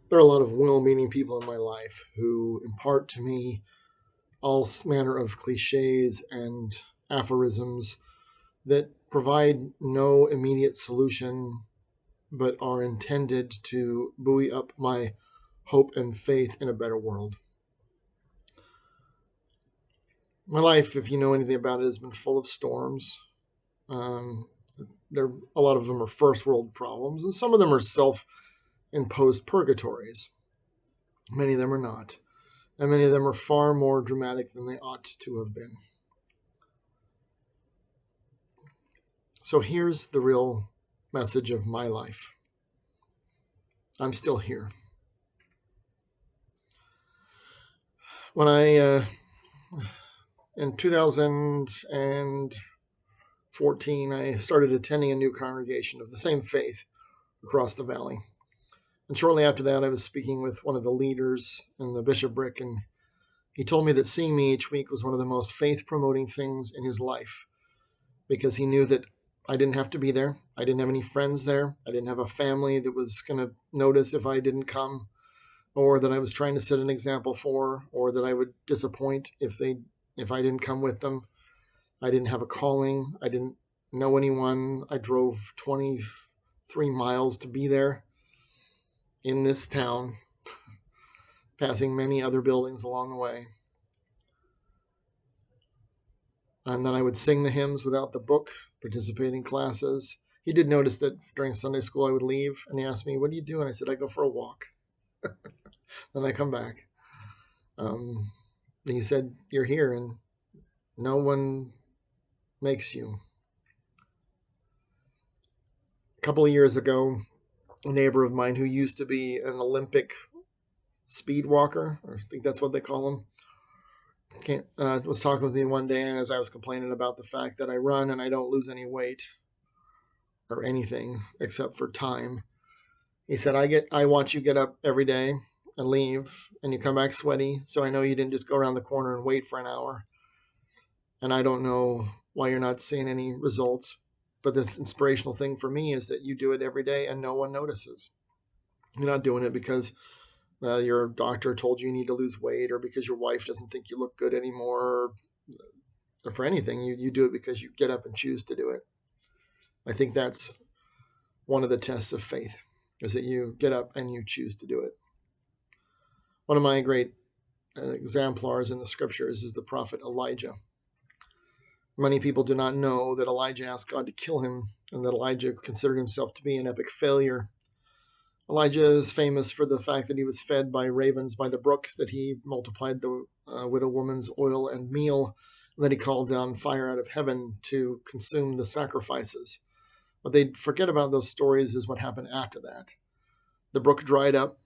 There are a lot of well-meaning people in my life who impart to me all manner of cliches and aphorisms that provide no immediate solution but are intended to buoy up my hope and faith in a better world. My life, if you know anything about it, has been full of storms. Um, a lot of them are first world problems, and some of them are self-imposed purgatories. Many of them are not, and many of them are far more dramatic than they ought to have been. So here's the real message of my life. I'm still here. When in 2014, I started attending a new congregation of the same faith across the valley. And shortly after that, I was speaking with one of the leaders in the bishopric, and he told me that seeing me each week was one of the most faith-promoting things in his life because he knew that I didn't have to be there. I didn't have any friends there. I didn't have a family that was going to notice if I didn't come, or that I was trying to set an example for, or that I would disappoint if I didn't come with them. I didn't have a calling. I didn't know anyone. I drove 23 miles to be there in this town, passing many other buildings along the way. And then I would sing the hymns without the book, participate in classes. He did notice that during Sunday school I would leave, and he asked me, "What do you do?" And I said, "I go for a walk." Then I come back. Um, he said, "You're here, and no one makes you." A couple of years ago, a neighbor of mine who used to be an Olympic speed walker, or I think that's what they call them, was talking with me one day as I was complaining about the fact that I run and I don't lose any weight or anything except for time. He said, I watch you get up every day and leave, and you come back sweaty, so I know you didn't just go around the corner and wait for an hour. And I don't know why you're not seeing any results. But the inspirational thing for me is that you do it every day and no one notices. You're not doing it because your doctor told you need to lose weight, or because your wife doesn't think you look good anymore, or for anything. You do it because you get up and choose to do it. I think that's one of the tests of faith, is that you get up and you choose to do it. One of my great exemplars in the scriptures is the prophet Elijah. Many people do not know that Elijah asked God to kill him, and that Elijah considered himself to be an epic failure. Elijah is famous for the fact that he was fed by ravens by the brook, that he multiplied the widow woman's oil and meal, and that he called down fire out of heaven to consume the sacrifices. What they forget about those stories is what happened after that. The brook dried up,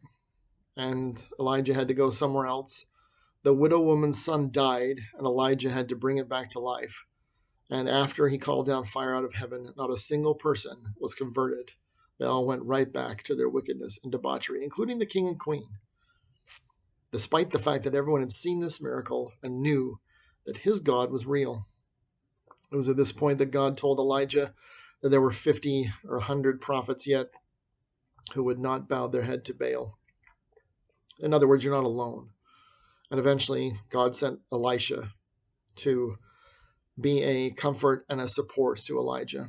and Elijah had to go somewhere else. The widow woman's son died, and Elijah had to bring it back to life. And after he called down fire out of heaven, not a single person was converted. They all went right back to their wickedness and debauchery, including the king and queen, despite the fact that everyone had seen this miracle and knew that his God was real. It was at this point that God told Elijah that there were 50 or 100 prophets yet who would not bow their head to Baal. In other words, you're not alone. And eventually, God sent Elisha to be a comfort and a support to Elijah.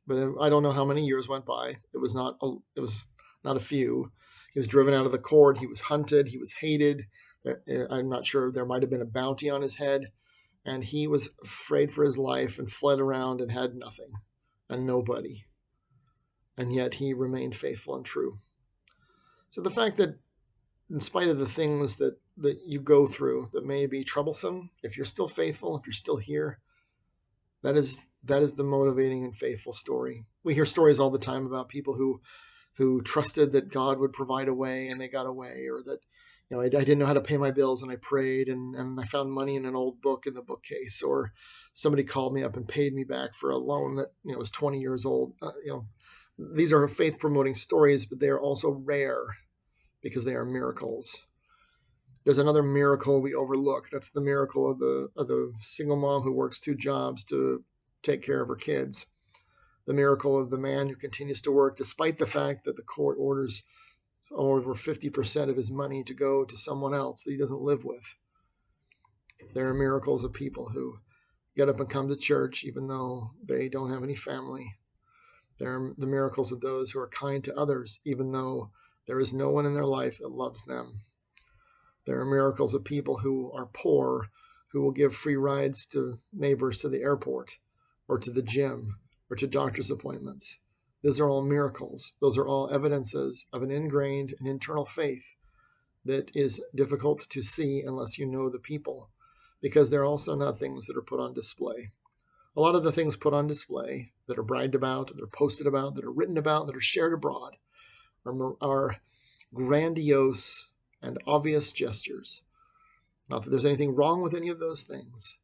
But I don't know how many years went by. It was not a few. He was driven out of the court. He was hunted. He was hated. I'm not sure. There might have been a bounty on his head, and he was afraid for his life and fled around and had nothing and nobody. And yet he remained faithful and true. So the fact that, in spite of the things that you go through that may be troublesome, if you're still faithful, if you're still here, that is the motivating and faithful story. We hear stories all the time about people who trusted that God would provide a way and they got away, or that I didn't know how to pay my bills and I prayed and I found money in an old book in the bookcase, or somebody called me up and paid me back for a loan that was 20 years old. These are faith promoting stories, but they are also rare because they are miracles. There's another miracle we overlook. That's the miracle of the single mom who works two jobs to take care of her kids. The miracle of the man who continues to work despite the fact that the court orders over 50% of his money to go to someone else that he doesn't live with. There are miracles of people who get up and come to church even though they don't have any family. There are the miracles of those who are kind to others even though there is no one in their life that loves them. There are miracles of people who are poor who will give free rides to neighbors to the airport or to the gym or to doctor's appointments. Those are all miracles. Those are all evidences of an ingrained and internal faith that is difficult to see unless you know the people, because they're also not things that are put on display. A lot of the things put on display that are bragged about, that are posted about, that are written about, that are shared abroad are grandiose and obvious gestures. Not that there's anything wrong with any of those things.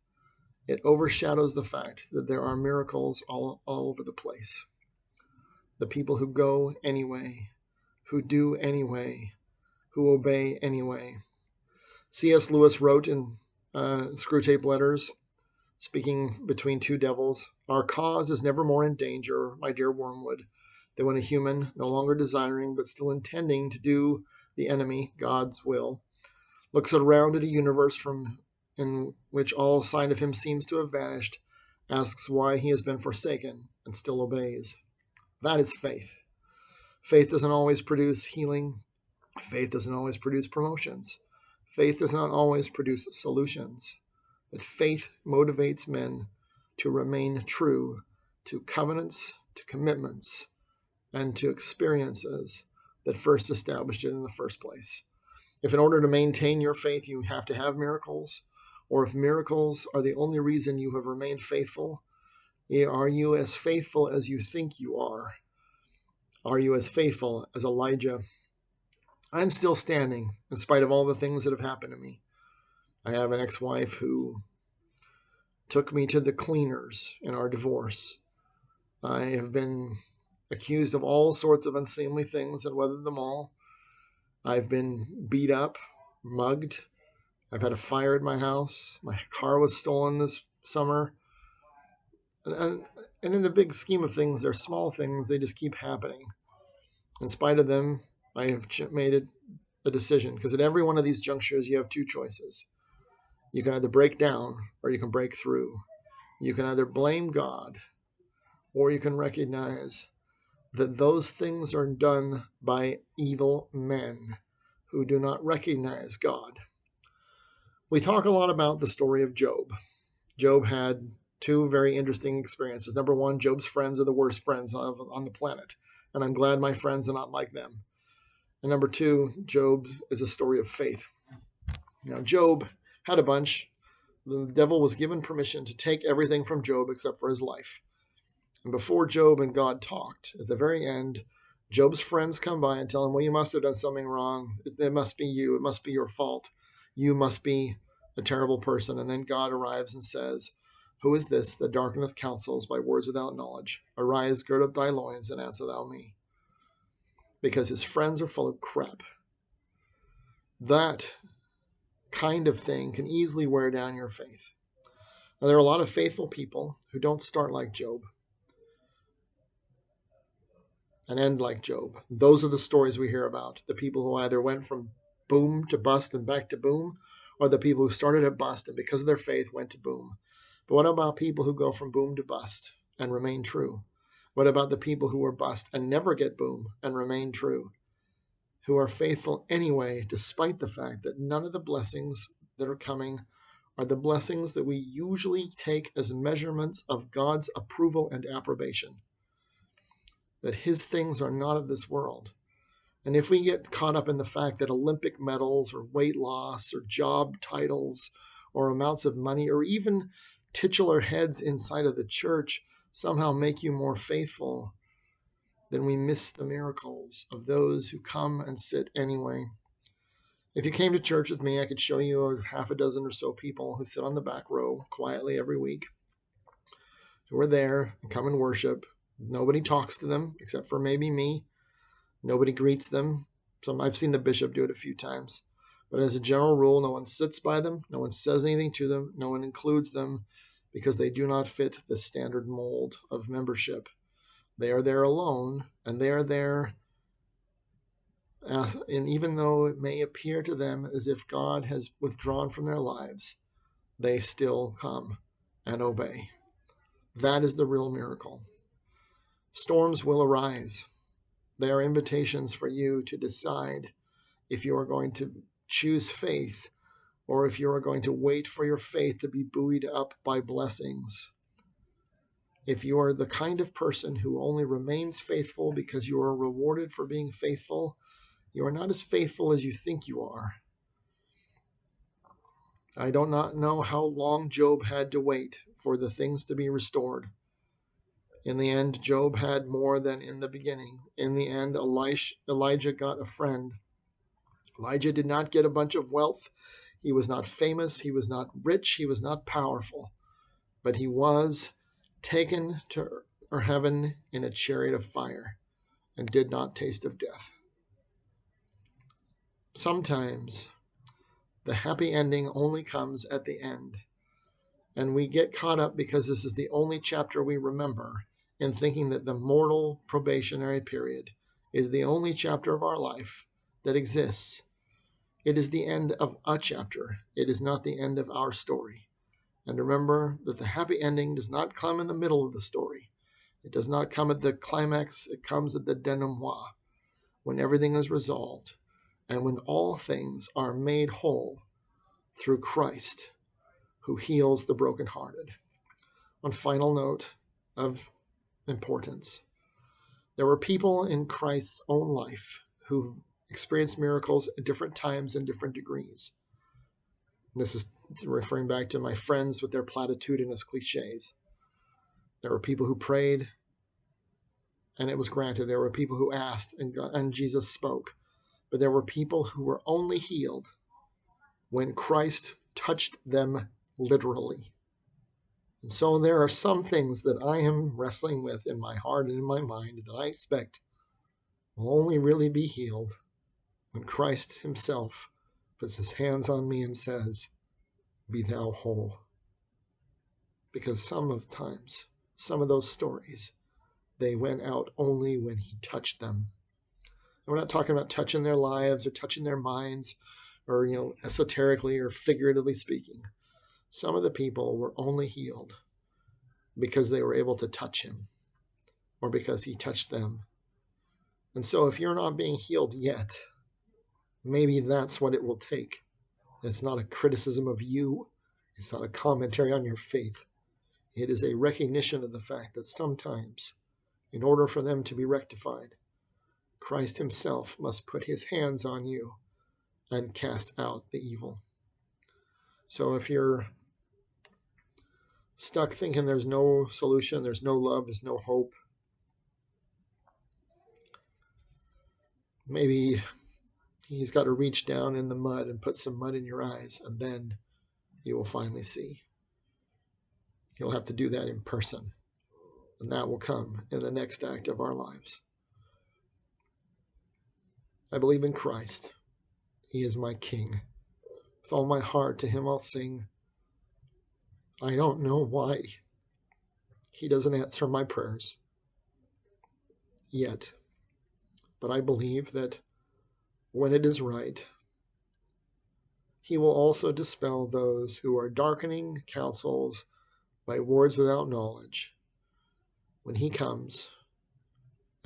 It overshadows the fact that there are miracles all over the place. The people who go anyway, who do anyway, who obey anyway. C.S. Lewis wrote in Screwtape Letters, speaking between two devils, "Our cause is never more in danger, my dear Wormwood, than when a human, no longer desiring but still intending to do the enemy, God's will, looks around at a universe in which all sign of him seems to have vanished, asks why he has been forsaken, and still obeys." That is faith. Faith doesn't always produce healing. Faith doesn't always produce promotions. Faith does not always produce solutions. But faith motivates men to remain true to covenants, to commitments, and to experiences that first established it in the first place. If in order to maintain your faith you have to have miracles, or if miracles are the only reason you have remained faithful, are you as faithful as you think you are? Are you as faithful as Elijah? I'm still standing in spite of all the things that have happened to me. I have an ex-wife who took me to the cleaners in our divorce. I have been accused of all sorts of unseemly things and weathered them all. I've been beat up, mugged. I've had a fire at my house. My car was stolen this summer. And in the big scheme of things, they're small things. They just keep happening. In spite of them, I have made a decision, because at every one of these junctures, you have two choices. You can either break down or you can break through. You can either blame God or you can recognize that those things are done by evil men who do not recognize God. We talk a lot about the story of Job. Job had two very interesting experiences. Number one, Job's friends are the worst friends on the planet, and I'm glad my friends are not like them. And number two, Job is a story of faith. Now, Job had a bunch. The devil was given permission to take everything from Job except for his life. And before Job and God talked, at the very end, Job's friends come by and tell him, well, you must have done something wrong. It must be you. It must be your fault. You must be a terrible person. And then God arrives and says, who is this that darkeneth counsels by words without knowledge? Arise, gird up thy loins, and answer thou me. Because his friends are full of crap. That kind of thing can easily wear down your faith. Now, there are a lot of faithful people who don't start like Job and end like Job. Those are the stories we hear about. The people who either went from boom to bust and back to boom, or the people who started at bust and because of their faith went to boom. But what about people who go from boom to bust and remain true? What about the people who are bust and never get boom and remain true? Who are faithful anyway, despite the fact that none of the blessings that are coming are the blessings that we usually take as measurements of God's approval and approbation. That his things are not of this world. And if we get caught up in the fact that Olympic medals or weight loss or job titles or amounts of money or even titular heads inside of the church somehow make you more faithful, then we miss the miracles of those who come and sit anyway. If you came to church with me, I could show you a half a dozen or so people who sit on the back row quietly every week, who are there and come and worship. Nobody talks to them except for maybe me. Nobody greets them. I've seen the bishop do it a few times. But as a general rule, no one sits by them. No one says anything to them. No one includes them because they do not fit the standard mold of membership. They are there alone, and they are there And even though it may appear to them as if God has withdrawn from their lives, they still come and obey. That is the real miracle. Storms will arise. They are invitations for you to decide if you are going to choose faith or if you are going to wait for your faith to be buoyed up by blessings. If you are the kind of person who only remains faithful because you are rewarded for being faithful, you are not as faithful as you think you are. I do not know how long Job had to wait for the things to be restored. In the end, Job had more than in the beginning. In the end, Elijah got a friend. Elijah did not get a bunch of wealth. He was not famous. He was not rich. He was not powerful. But he was taken to heaven in a chariot of fire and did not taste of death. Sometimes the happy ending only comes at the end. And we get caught up because this is the only chapter we remember in thinking that the mortal probationary period is the only chapter of our life that exists. It is the end of a chapter. It is not the end of our story. And remember that the happy ending does not come in the middle of the story. It does not come at the climax. It comes at the denouement, when everything is resolved and when all things are made whole through Christ, who heals the brokenhearted. One final note of importance. There were people in Christ's own life who experienced miracles at different times and different degrees. And this is referring back to my friends with their platitudinous cliches. There were people who prayed and it was granted. There were people who asked and Jesus spoke. But there were people who were only healed when Christ touched them literally. And so there are some things that I am wrestling with in my heart and in my mind that I expect will only really be healed when Christ himself puts his hands on me and says, "Be thou whole." Because some of those stories, they went out only when he touched them. And we're not talking about touching their lives or touching their minds or, esoterically or figuratively speaking. Some of the people were only healed because they were able to touch him or because he touched them. And so if you're not being healed yet, maybe that's what it will take. It's not a criticism of you. It's not a commentary on your faith. It is a recognition of the fact that sometimes, in order for them to be rectified, Christ himself must put his hands on you and cast out the evil. So if you're stuck thinking there's no solution, there's no love, there's no hope, maybe he's got to reach down in the mud and put some mud in your eyes, and then you will finally see. He'll have to do that in person, and that will come in the next act of our lives. I believe in Christ. He is my King. With all my heart to him I'll sing. I don't know why he doesn't answer my prayers yet, but I believe that when it is right, he will also dispel those who are darkening counsels by words without knowledge when he comes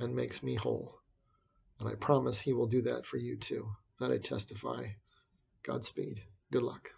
and makes me whole. And I promise he will do that for you too. That I testify. Godspeed. Good luck.